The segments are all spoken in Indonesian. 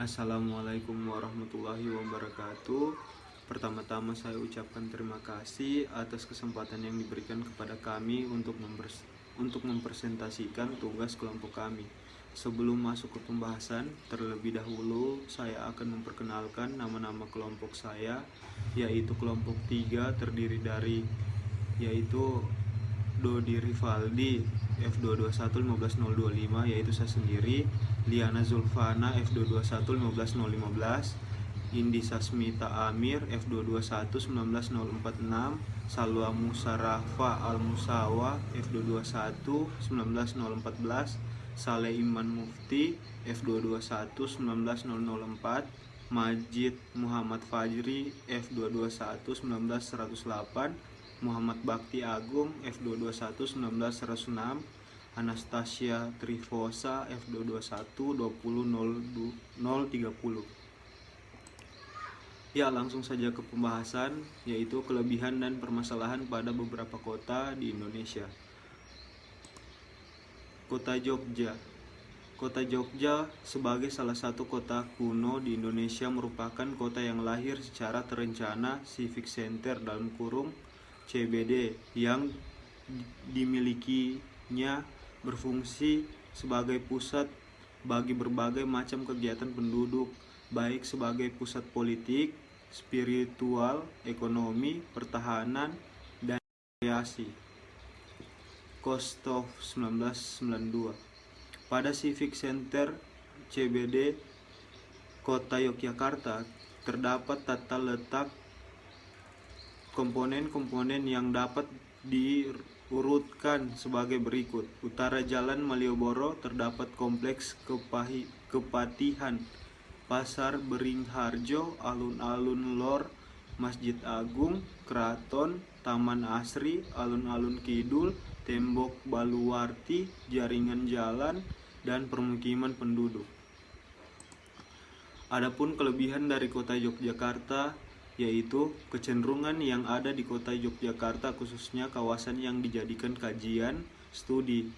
Assalamualaikum warahmatullahi wabarakatuh. Pertama-tama saya ucapkan terima kasih atas kesempatan yang diberikan kepada kami untuk mempresentasikan tugas kelompok kami. Sebelum masuk ke pembahasan, terlebih dahulu saya akan memperkenalkan nama-nama kelompok saya, yaitu kelompok 3 terdiri dari yaitu Dodi Rivaldi F22151025 yaitu saya sendiri, Liana Zulfana F22211515, Indi Sasmita Amir F221 19046, Salwa Musarafa Al Musawa F221 19014, Saleh Iman Mufti F221 19004, Majid Muhammad Fajri F221 19108, Muhammad Bakti Agung F221 19106, Anastasia Trifosa F221 20030. Ya, langsung saja ke pembahasan, yaitu kelebihan dan permasalahan pada beberapa kota di Indonesia. Kota Jogja. Kota Jogja sebagai salah satu kota kuno di Indonesia merupakan kota yang lahir secara terencana civic center (CBD) yang dimilikinya berfungsi sebagai pusat bagi berbagai macam kegiatan penduduk, baik sebagai pusat politik, spiritual, ekonomi, pertahanan, dan rekreasi. Kostov 1992. Pada Civic Center CBD Kota Yogyakarta terdapat tata letak komponen-komponen yang dapat diurutkan sebagai berikut. Utara Jalan Malioboro terdapat kompleks Kepatihan, Pasar Beringharjo, Alun-alun Lor, Masjid Agung, Keraton, Taman Asri, Alun-alun Kidul, Tembok Baluwarti, jaringan jalan, dan permukiman penduduk. Adapun kelebihan dari kota Yogyakarta yaitu kecenderungan yang ada di kota Yogyakarta, khususnya kawasan yang dijadikan kajian studi.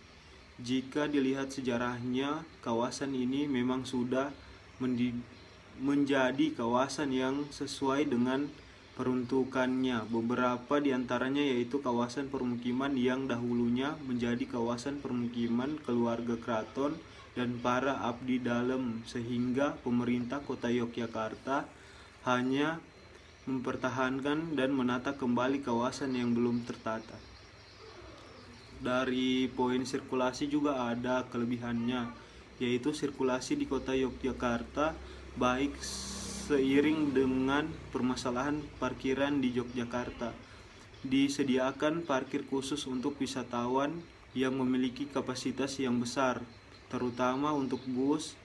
Jika dilihat sejarahnya, kawasan ini memang sudah menjadi kawasan yang sesuai dengan peruntukannya. Beberapa diantaranya yaitu kawasan permukiman yang dahulunya menjadi kawasan permukiman keluarga keraton dan para abdi dalem, sehingga pemerintah kota Yogyakarta hanya mempertahankan dan menata kembali kawasan yang belum tertata. Dari poin sirkulasi juga ada kelebihannya, yaitu sirkulasi di kota Yogyakarta baik seiring dengan permasalahan parkiran di Yogyakarta. Disediakan parkir khusus untuk wisatawan yang memiliki kapasitas yang besar, terutama untuk bus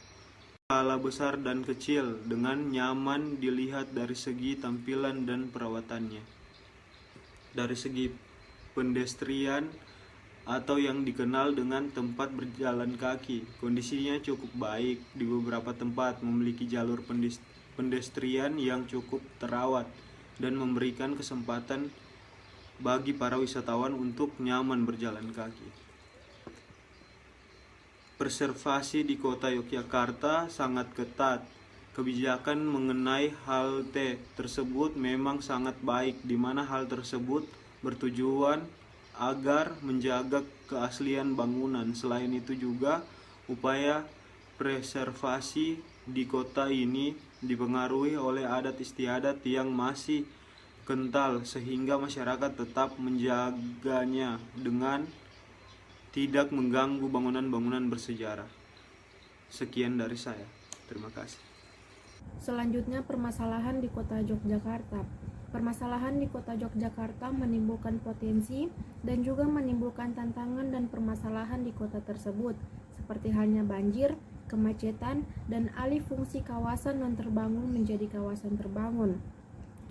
skala besar dan kecil, dengan nyaman dilihat dari segi tampilan dan perawatannya. Dari segi pedestrian atau yang dikenal dengan tempat berjalan kaki, kondisinya cukup baik. Di beberapa tempat memiliki jalur pedestrian yang cukup terawat dan memberikan kesempatan bagi para wisatawan untuk nyaman berjalan kaki. Preservasi di kota Yogyakarta sangat ketat. Kebijakan mengenai halte tersebut memang sangat baik, di mana hal tersebut bertujuan agar menjaga keaslian bangunan. Selain itu juga upaya preservasi di kota ini dipengaruhi oleh adat istiadat yang masih kental, sehingga masyarakat tetap menjaganya dengan tidak mengganggu bangunan-bangunan bersejarah. Sekian dari saya. Terima kasih. Selanjutnya, permasalahan di kota Yogyakarta. Permasalahan di kota Yogyakarta menimbulkan potensi dan juga menimbulkan tantangan dan permasalahan di kota tersebut, seperti halnya banjir, kemacetan, dan alih fungsi kawasan non terbangun menjadi kawasan terbangun.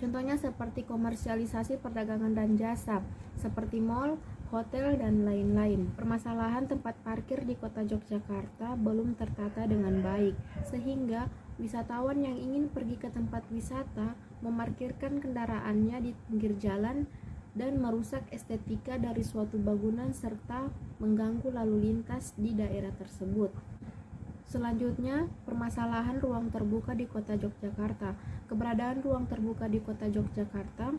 Contohnya seperti komersialisasi perdagangan dan jasa, seperti mal, hotel, dan lain-lain. Permasalahan tempat parkir di kota Yogyakarta belum tertata dengan baik, sehingga wisatawan yang ingin pergi ke tempat wisata memarkirkan kendaraannya di pinggir jalan dan merusak estetika dari suatu bangunan serta mengganggu lalu lintas di daerah tersebut. Selanjutnya, permasalahan ruang terbuka di Kota Yogyakarta. Keberadaan ruang terbuka di Kota Yogyakarta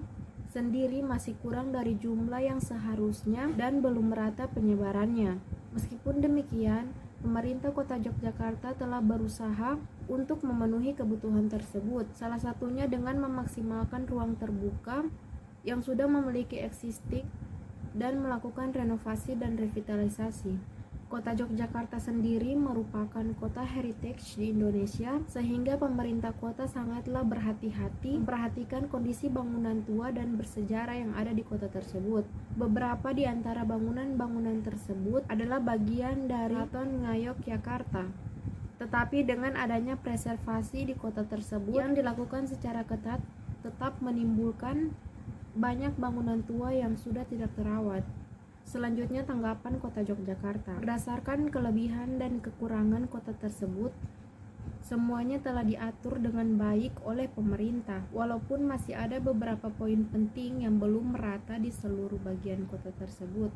sendiri masih kurang dari jumlah yang seharusnya dan belum merata penyebarannya. Meskipun demikian, pemerintah Kota Yogyakarta telah berusaha untuk memenuhi kebutuhan tersebut, salah satunya dengan memaksimalkan ruang terbuka yang sudah memiliki existing dan melakukan renovasi dan revitalisasi. Kota Yogyakarta sendiri merupakan kota heritage di Indonesia, sehingga pemerintah kota sangatlah berhati-hati memperhatikan kondisi bangunan tua dan bersejarah yang ada di kota tersebut. Beberapa di antara bangunan-bangunan tersebut adalah bagian dari Keraton Ngayogyakarta. Tetapi dengan adanya preservasi di kota tersebut yang dilakukan secara ketat, tetap menimbulkan banyak bangunan tua yang sudah tidak terawat. Selanjutnya, tanggapan Kota Yogyakarta. Berdasarkan kelebihan dan kekurangan kota tersebut, semuanya telah diatur dengan baik oleh pemerintah, walaupun masih ada beberapa poin penting yang belum merata di seluruh bagian kota tersebut.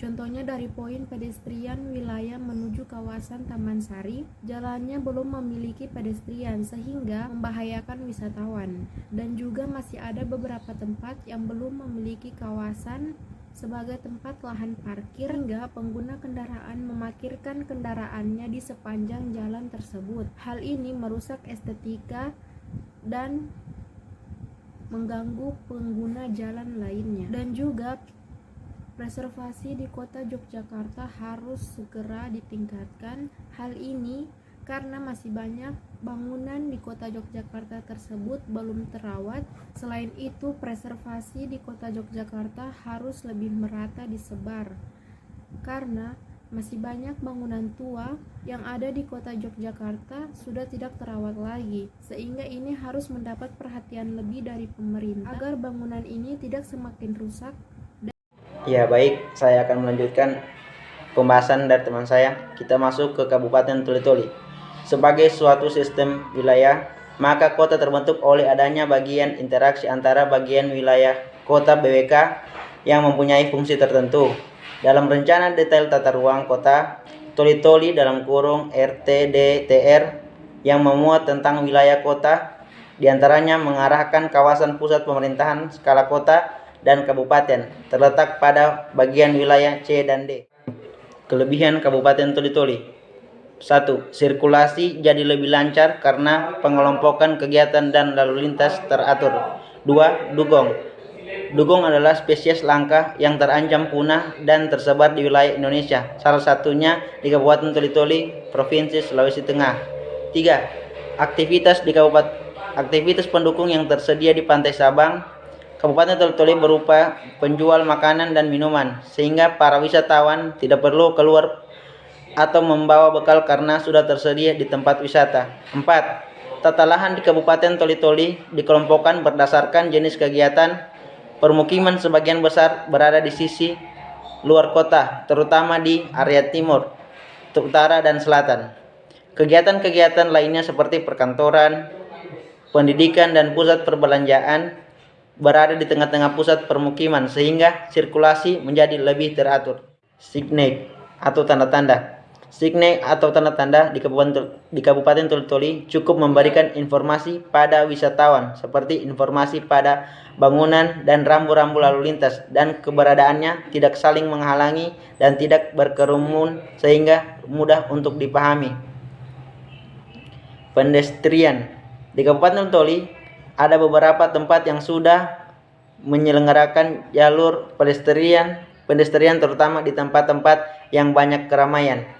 Contohnya dari poin pedestrian wilayah menuju kawasan Taman Sari, jalannya belum memiliki pedestrian sehingga membahayakan wisatawan, dan juga masih ada beberapa tempat yang belum memiliki kawasan sebagai tempat lahan parkir hingga pengguna kendaraan memarkirkan kendaraannya di sepanjang jalan tersebut. Hal ini merusak estetika dan mengganggu pengguna jalan lainnya. Dan juga preservasi di Kota Yogyakarta harus segera ditingkatkan. Hal ini karena masih banyak bangunan di Kota Yogyakarta tersebut belum terawat. Selain itu, preservasi di Kota Yogyakarta harus lebih merata disebar, karena masih banyak bangunan tua yang ada di Kota Yogyakarta sudah tidak terawat lagi, sehingga ini harus mendapat perhatian lebih dari pemerintah agar bangunan ini tidak semakin rusak. Ya baik, saya akan melanjutkan pembahasan dari teman saya. Kita masuk ke Kabupaten Toli-Toli. Sebagai suatu sistem wilayah, maka kota terbentuk oleh adanya bagian interaksi antara bagian wilayah kota BWK yang mempunyai fungsi tertentu. Dalam rencana detail tata ruang kota Toli-Toli (RTDTR) yang memuat tentang wilayah kota, diantaranya mengarahkan kawasan pusat pemerintahan skala kota dan kabupaten terletak pada bagian wilayah C dan D. Kelebihan Kabupaten Toli-Toli: 1. Sirkulasi jadi lebih lancar karena pengelompokan kegiatan dan lalu lintas teratur. 2. Dugong. Dugong adalah spesies langka yang terancam punah dan tersebar di wilayah Indonesia, salah satunya di Kabupaten Toli-Toli, Provinsi Sulawesi Tengah. 3. Aktivitas pendukung yang tersedia di Pantai Sabang, Kabupaten Toli-Toli berupa penjual makanan dan minuman, sehingga para wisatawan tidak perlu keluar atau membawa bekal karena sudah tersedia di tempat wisata. 4. Tata lahan di Kabupaten Toli-Toli dikelompokkan berdasarkan jenis kegiatan. Permukiman sebagian besar berada di sisi luar kota, terutama di area timur, utara, dan selatan. Kegiatan-kegiatan lainnya seperti perkantoran, pendidikan, dan pusat perbelanjaan berada di tengah-tengah pusat permukiman, sehingga sirkulasi menjadi lebih teratur. Signage atau tanda-tanda. Signage atau tanda-tanda di Kabupaten Toli-Toli cukup memberikan informasi pada wisatawan, seperti informasi pada bangunan dan rambu-rambu lalu lintas, dan keberadaannya tidak saling menghalangi dan tidak berkerumun sehingga mudah untuk dipahami. Pedestrian. Di Kabupaten Toli ada beberapa tempat yang sudah menyelenggarakan jalur pedestrian terutama di tempat-tempat yang banyak keramaian.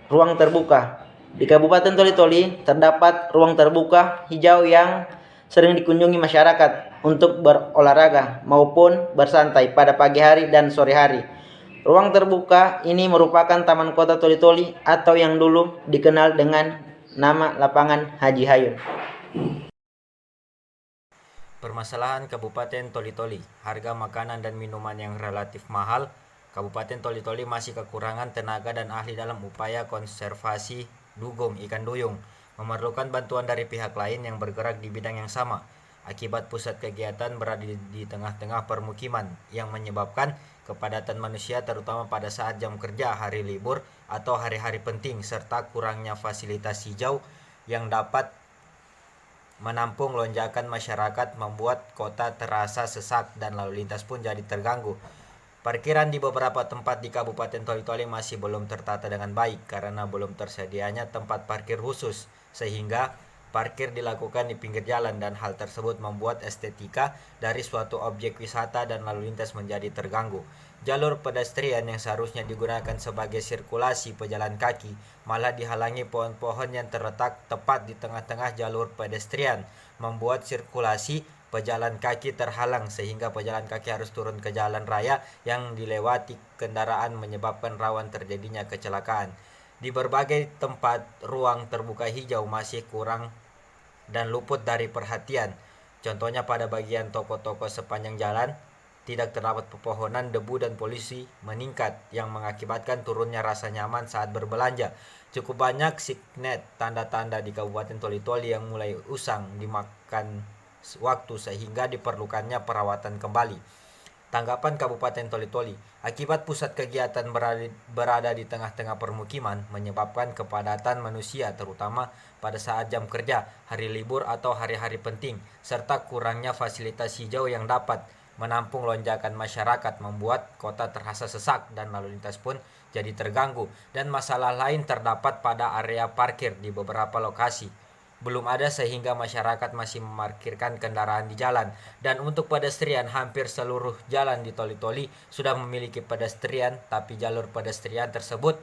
Ruang terbuka. Di Kabupaten Toli-Toli terdapat ruang terbuka hijau yang sering dikunjungi masyarakat untuk berolahraga maupun bersantai pada pagi hari dan sore hari. Ruang terbuka ini merupakan Taman Kota Toli-Toli atau yang dulu dikenal dengan nama Lapangan Haji Hayun. Permasalahan Kabupaten Toli-Toli. Harga makanan dan minuman yang relatif mahal. Kabupaten Toli-Toli masih kekurangan tenaga dan ahli dalam upaya konservasi dugong ikan duyung, memerlukan bantuan dari pihak lain yang bergerak di bidang yang sama. akibat pusat kegiatan berada di tengah-tengah permukiman yang menyebabkan kepadatan manusia terutama pada saat jam kerja, hari libur, atau hari-hari penting, serta kurangnya fasilitas hijau yang dapat menampung lonjakan masyarakat membuat kota terasa sesak dan lalu lintas pun jadi terganggu. Parkiran di beberapa tempat di Kabupaten Toli-Toli masih belum tertata dengan baik karena belum tersedianya tempat parkir khusus, sehingga parkir dilakukan di pinggir jalan dan hal tersebut membuat estetika dari suatu objek wisata dan lalu lintas menjadi terganggu. Jalur pedestrian yang seharusnya digunakan sebagai sirkulasi pejalan kaki malah dihalangi pohon-pohon yang terletak tepat di tengah-tengah jalur pedestrian, membuat sirkulasi pejalan kaki terhalang sehingga pejalan kaki harus turun ke jalan raya yang dilewati kendaraan menyebabkan rawan terjadinya kecelakaan. Di berbagai tempat ruang terbuka hijau masih kurang dan luput dari perhatian. Contohnya pada bagian toko-toko sepanjang jalan tidak terdapat pepohonan, debu dan polusi meningkat yang mengakibatkan turunnya rasa nyaman saat berbelanja. Cukup banyak signet tanda-tanda di Kabupaten Toli-Toli yang mulai usang dimakan waktu sehingga diperlukannya perawatan kembali. Tanggapan Kabupaten Toli-Toli, akibat pusat kegiatan berada di tengah-tengah permukiman menyebabkan kepadatan manusia terutama pada saat jam kerja, hari libur atau hari-hari penting, serta kurangnya fasilitas hijau yang dapat menampung lonjakan masyarakat membuat kota terasa sesak dan lalu lintas pun jadi terganggu, dan masalah lain terdapat pada area parkir di beberapa lokasi. Belum ada sehingga masyarakat masih memarkirkan kendaraan di jalan, dan untuk pedestrian hampir seluruh jalan di Toli-Toli sudah memiliki pedestrian, tapi jalur pedestrian tersebut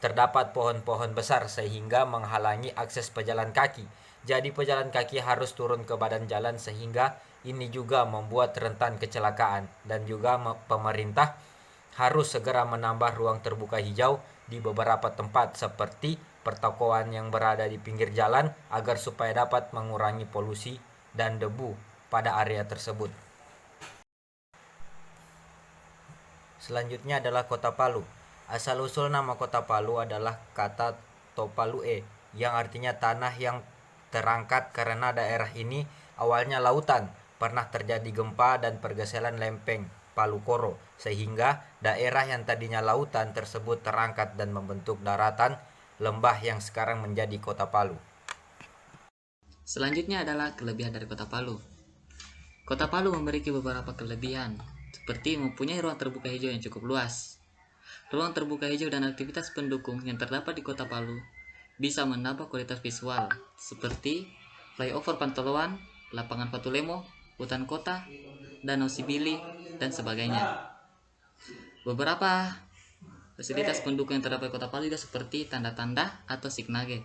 terdapat pohon-pohon besar sehingga menghalangi akses pejalan kaki. Jadi pejalan kaki harus turun ke badan jalan sehingga ini juga membuat rentan kecelakaan, dan juga pemerintah harus segera menambah ruang terbuka hijau di beberapa tempat seperti pertokoan yang berada di pinggir jalan agar supaya dapat mengurangi polusi dan debu pada area tersebut. Selanjutnya adalah Kota Palu. Asal-usul nama Kota Palu adalah kata Topalue yang artinya tanah yang terangkat karena daerah ini awalnya lautan, pernah terjadi gempa dan pergeseran lempeng Palu Koro sehingga daerah yang tadinya lautan tersebut terangkat dan membentuk daratan lembah yang sekarang menjadi Kota Palu. Selanjutnya adalah kelebihan dari Kota Palu. Kota Palu memiliki beberapa kelebihan, seperti mempunyai ruang terbuka hijau yang cukup luas. Ruang terbuka hijau dan aktivitas pendukung yang terdapat di Kota Palu bisa menambah kualitas visual, seperti flyover Pantoloan, lapangan Fatulemo, hutan kota, danau Sibili, dan sebagainya. Beberapa fasilitas pendukung yang terdapat di Kota Palu juga seperti tanda-tanda atau signage.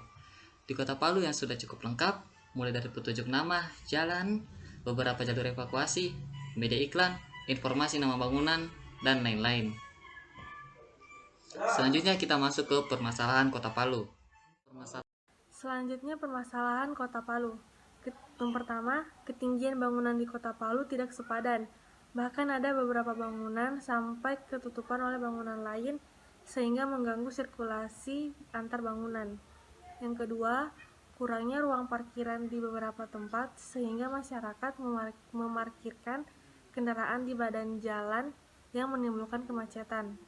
Di Kota Palu yang sudah cukup lengkap, mulai dari petunjuk nama, jalan, beberapa jalur evakuasi, media iklan, informasi nama bangunan, dan lain-lain. Selanjutnya kita masuk ke permasalahan Kota Palu. Selanjutnya permasalahan Kota Palu. Yang pertama, ketinggian bangunan di Kota Palu tidak sepadan. Bahkan ada beberapa bangunan sampai ketutupan oleh bangunan lain sehingga mengganggu sirkulasi antar bangunan. Yang kedua, kurangnya ruang parkiran di beberapa tempat sehingga masyarakat memarkirkan kendaraan di badan jalan yang menimbulkan kemacetan.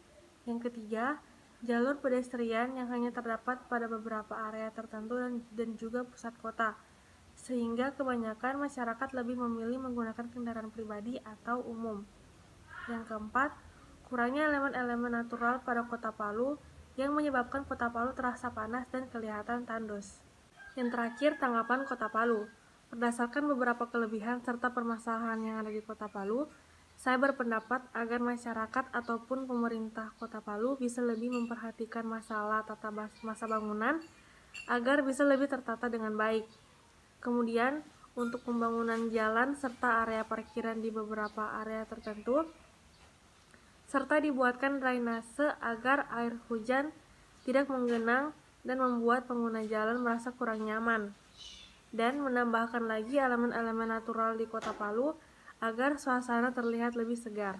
Yang ketiga, jalur pedestrian yang hanya terdapat pada beberapa area tertentu dan juga pusat kota, sehingga kebanyakan masyarakat lebih memilih menggunakan kendaraan pribadi atau umum. Yang keempat, kurangnya elemen-elemen natural pada Kota Palu yang menyebabkan Kota Palu terasa panas dan kelihatan tandus. Yang terakhir, tanggapan Kota Palu. Berdasarkan beberapa kelebihan serta permasalahan yang ada di Kota Palu, saya berpendapat agar masyarakat ataupun pemerintah Kota Palu bisa lebih memperhatikan masalah tata masa bangunan agar bisa lebih tertata dengan baik. Kemudian, untuk pembangunan jalan serta area parkiran di beberapa area tertentu, serta dibuatkan drainase agar air hujan tidak menggenang dan membuat pengguna jalan merasa kurang nyaman, dan menambahkan lagi elemen-elemen natural di Kota Palu agar suasana terlihat lebih segar.